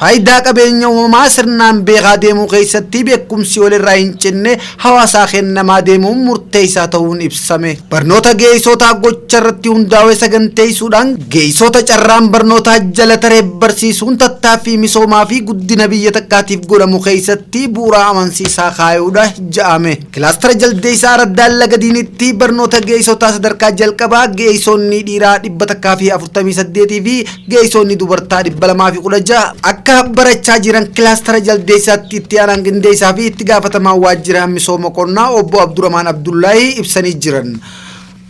faayidaa qabeenya uumamaa sirnaan beekaa deemuu keessatti beekumsi walirraa hin cinne hawaasaa kennamaa deemuun murteessaa ta'uun ibsame. Barnoota geessootaa gocha irratti hundaa'ee saganteessuudhaan geessota carraan barnootaa jala taree barsiisuun tattaaffii misoomaa fi guddina biyya takkaatiif godhamu keessatti bu'uura amansiisaa kaayuudha ja'ame. Kilaastara jaldeessaa Araddaan Lagadiinitti barnoota geessotaa sadarkaa jalqabaa geessonni dhiiraa 148 fi geessonni dubartaa 216 akka barachaa jiran kilaastara jaldeessaatti itti aanaan qindeessaa fi itti gaafatamaa waajjira misooma qonnaa obbo Abdurrahmaan Abdullaahi ibsanii jiran.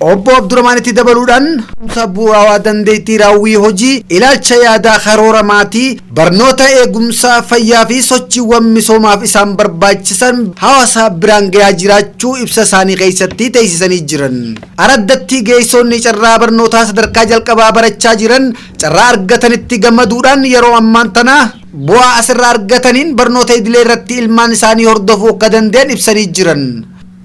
Obbo Abdurrahmaan itti dabaluudhaan bu'uuraa dandeettii raawwii hojii ilaalcha yaadaa karoora maatii barnoota eegumsaa fayyaa fi sochiiwwan misoomaaf isaan barbaachisan hawaasa biraan gahaa jiraachuu ibsa isaanii keessatti teessisanii jiran. Araddatti geessonni carraa barnootaa sadarkaa jalqabaa barachaa jiran carraa argatanitti gammaduudhaan yeroo ammaan tana bu'aa asirraa argataniin barnoota idilee irratti ilmaan isaanii hordofuu akka danda'an ibsanii jiran.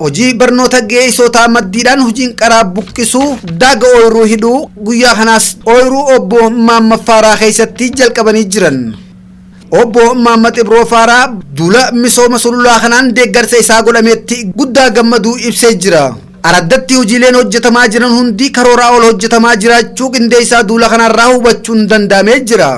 Hojii barnoota geessotaa maddiidhaan hojiin qaraa buqqisuu daaga ooyiruu hidhuu guyyaa kanaas ooyiruu obbo Maamma Faaraa keessatti jalqabanii jiran. Obbo Maamma Xibroo Faaraa duula misooma sululaa kanaan deeggarsa isaa godhameetti guddaa gammaduu ibsee jira. Araddatti hojiileen hojjetamaa jiran hundi karooraa ol hojjetamaa jiraachuu qindeessaa duula kanarraa hubachuun danda'amee jira.